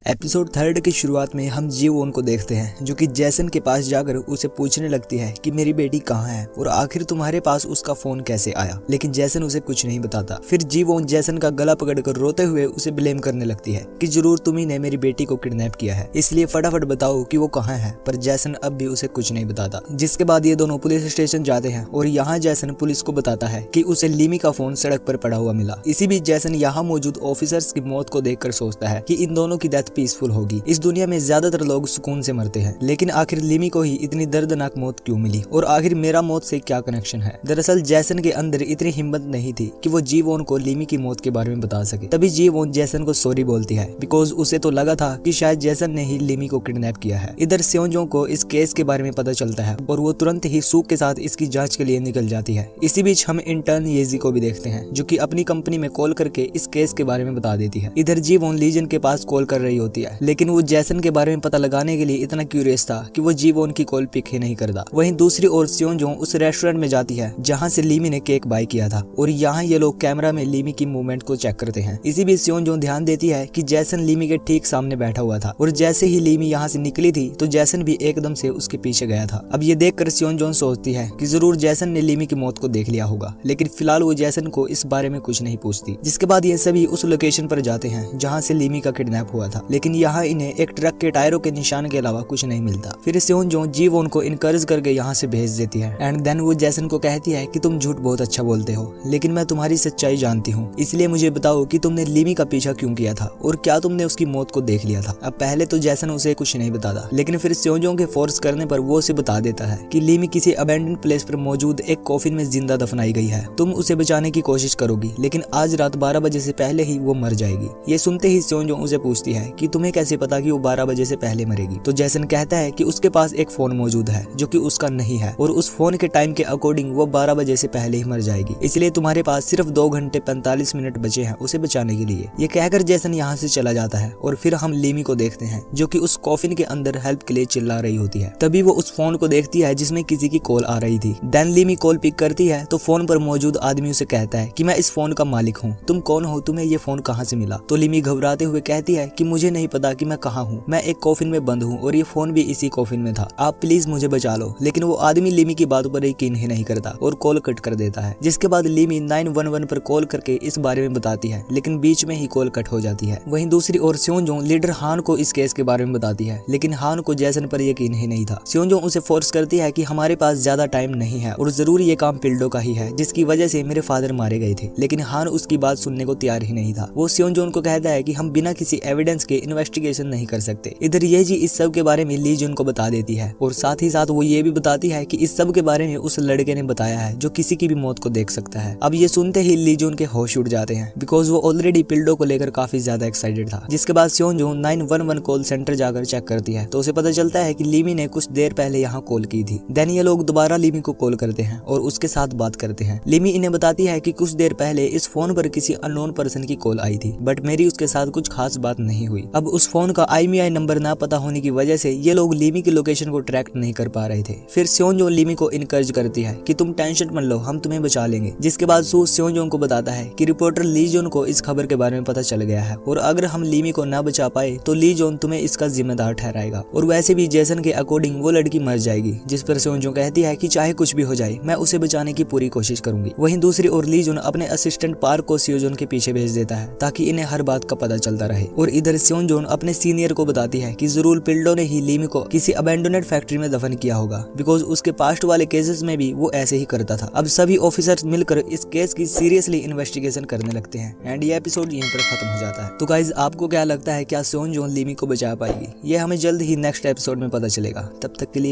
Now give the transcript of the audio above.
Episode 3 की शुरुआत में हम जी वॉन को देखते हैं जो कि जैसन के पास जाकर उसे पूछने लगती है कि मेरी बेटी कहाँ है और आखिर तुम्हारे पास उसका फोन कैसे आया। लेकिन जैसन उसे कुछ नहीं बताता। फिर जी वॉन जैसन का गला पकड़कर रोते हुए उसे ब्लेम करने लगती है कि जरूर तुम्ही ने मेरी बेटी को किडनैप किया है, इसलिए फटाफट बताओ कि वो कहाँ है। पर जैसन अब भी उसे कुछ नहीं बताता। जिसके बाद ये दोनों पुलिस स्टेशन जाते हैं और यहाँ जैसन पुलिस को बताता है कि उसे लिमी का फोन सड़क पर पड़ा हुआ मिला। इसी बीच जैसन यहाँ मौजूद ऑफिसर्स की मौत को देखकर सोचता है कि इन दोनों की डेथ पीसफुल होगी। इस दुनिया में ज्यादातर लोग सुकून से मरते हैं, लेकिन आखिर लिमी को ही इतनी दर्दनाक मौत क्यों मिली और आखिर मेरा मौत से क्या कनेक्शन है। दरअसल जैसन के अंदर इतनी हिम्मत नहीं थी कि वो जी वॉन को लिमी की मौत के बारे में बता सके। तभी जी वॉन जैसन को सॉरी बोलती है बिकॉज उसे तो लगा था कि शायद जैसन ने ही लिमी को किडनैप किया है। इधर सेओंजोंग को इस केस के बारे में पता चलता है और वो तुरंत ही सूक के साथ इसकी जांच के लिए निकल जाती है। इसी बीच हम इंटर्न येजी को भी देखते हैं जो कि अपनी कंपनी में कॉल करके इस केस के बारे में बता देती है। इधर जी वॉन लीजन के पास कॉल कर रही होती है, लेकिन वो जैसन के बारे में पता लगाने के लिए इतना क्यूरियस था कि वो जी वॉन की कॉल पिक ही नहीं करता। वहीं दूसरी ओर सेओंजोंग उस रेस्टोरेंट में जाती है जहां से लिमी ने केक बाय किया था और यहाँ ये लोग कैमरा में लिमी की मूवमेंट को चेक करते हैं। इसी बीच सेओंजोंग ध्यान देती है कि जैसन लिमी के ठीक सामने बैठा हुआ था और जैसे ही लिमी यहाँ से निकली थी तो जैसन भी एकदम से उसके पीछे गया था। अब ये देखकर सेओंजोंग सोचती है कि जरूर जैसन ने लिमी की मौत को देख लिया होगा, लेकिन फिलहाल वो जैसन को इस बारे में कुछ नहीं पूछती। जिसके बाद ये सभी उस लोकेशन पर जाते हैं जहाँ से लिमी का किडनैप हुआ था, लेकिन यहाँ इन्हें एक ट्रक के टायरों के निशान के अलावा कुछ नहीं मिलता। फिर सेओंजोंग जी वॉन को इनकरेज करके यहाँ से भेज देती है एंड देन वो जैसन को कहती है कि तुम झूठ बहुत अच्छा बोलते हो, लेकिन मैं तुम्हारी सच्चाई जानती हूँ, इसलिए मुझे बताओ कि तुमने लिमी का पीछा क्यों किया था और क्या तुमने उसकी मौत को देख लिया था। अब पहले तो जैसन उसे कुछ नहीं बताता, लेकिन फिर सेओंजोंग के फोर्स करने पर वो उसे बता देता है कि लिमी किसी अबैंडन प्लेस पर मौजूद एक कॉफिन में जिंदा दफनाई गई है। तुम उसे बचाने की कोशिश करोगी, लेकिन आज रात 12 बजे से पहले ही वो मर जाएगी। ये सुनते ही सेओंजोंग उसे पूछती है कि तुम्हें कैसे पता कि वो 12 बजे से पहले मरेगी। तो जैसन कहता है कि उसके पास एक फोन मौजूद है जो कि उसका नहीं है और उस फोन के टाइम के अकॉर्डिंग वो 12 बजे से पहले ही मर जाएगी, इसलिए तुम्हारे पास सिर्फ 2 घंटे 45 मिनट बचे हैं उसे बचाने के लिए। ये कहकर जैसन यहाँ से चला जाता है और फिर हम लिमी को देखते हैं जो कि उस कॉफिन के अंदर हेल्प के लिए चिल्ला रही होती है। तभी वो उस फोन को देखती है जिसमें किसी की कॉल आ रही थी। देन लिमी कॉल पिक करती है तो फोन पर मौजूद आदमी उसे कहता है कि मैं इस फोन का मालिक हूँ, तुम कौन हो, तुम्हें ये फोन कहाँ से मिला। तो लिमी घबराते हुए कहती है कि मुझे नहीं पता कि मैं कहाँ हूँ, मैं एक कॉफिन में बंद हूँ और ये फोन भी इसी कॉफिन में था, आप प्लीज मुझे बचा लो। लेकिन वो आदमी लिमी की बातों पर यकीन ही नहीं करता और कॉल कट कर देता है। जिसके बाद लिमी 911 पर कॉल करके इस बारे में बताती है, लेकिन बीच में ही कॉल कट हो जाती है। वहीं दूसरी ओर सेओंजोंग लीडर हान को इस केस के बारे में बताती है, लेकिन हान को जैसन पर यकीन ही नहीं था। सेओंजोंग उसे फोर्स करती है कि हमारे पास ज्यादा टाइम नहीं है और जरूर ये काम पिल्डो का ही है जिसकी वजह से मेरे फादर मारे गए थे, लेकिन हान उसकी बात सुनने को तैयार ही नहीं था। वो सेओंजोंग को कहता है कि हम बिना किसी एविडेंस के इन्वेस्टिगेशन नहीं कर सकते। इधर ये जी इस सब के बारे में ली जुन को बता देती है और साथ ही साथ वो ये भी बताती है कि इस सब के बारे में उस लड़के ने बताया है जो किसी की भी मौत को देख सकता है। अब ये सुनते ही ली जुन के होश उड़ जाते हैं बिकॉज वो ऑलरेडी पिल्डो को लेकर काफी ज्यादा एक्साइटेड था। जिसके बाद सेओंजोंग 911 कॉल सेंटर जाकर चेक करती है तो उसे पता चलता है कि लिमी ने कुछ देर पहले यहाँ कॉल की थी। देन ये लोग दोबारा लिमी को कॉल करते हैं और उसके साथ बात करते हैं। लिमी इन्हें बताती है कि कुछ देर पहले इस फोन पर किसी अननोन पर्सन की कॉल आई थी, बट मेरी उसके साथ कुछ खास बात नहीं हुई। अब उस फोन का IMEI नंबर ना पता होने की वजह से ये लोग लिमी की लोकेशन को ट्रैक नहीं कर पा रहे थे। फिर सेओंजोंग लिमी को इनकरेज करती है कि तुम टेंशन मत लो, हम तुम्हें बचा लेंगे। जिसके बाद सू सेओंजोंग को बताता है कि रिपोर्टर ली जोन को इस खबर के बारे में पता चल गया है और अगर हम लिमी को ना बचा पाए तो ली जोन तुम्हें इसका जिम्मेदार ठहराएगा और वैसे भी जैसन के अकॉर्डिंग वो लड़की मर जाएगी। जिस पर सेओंजोंग कहती है कि चाहे कुछ भी हो जाए मैं उसे बचाने की पूरी कोशिश करूंगी। वहीं दूसरी ओर ली जोन अपने असिस्टेंट पार्क को सेओंजोंग के पीछे भेज देता है ताकि इन्हें हर बात का पता चलता रहे और इधर सेओंजोंग अपने सीनियर को बताती है कि जरूर पिल्डो ने ही लिमी को किसी अबैंडोनेड फैक्ट्री में दफन किया होगा बिकॉज उसके पास्ट वाले केसेस में भी वो ऐसे ही करता था। अब सभी ऑफिसर्स मिलकर इस केस की सीरियसली इन्वेस्टिगेशन करने लगते हैं एंड ये एपिसोड यहीं पर खत्म हो जाता है। तो गाइज आपको क्या लगता है, क्या सेओंजोंग लिमी को बचा पाएगी? ये हमें जल्द ही नेक्स्ट एपिसोड में पता चलेगा। तब तक के लिए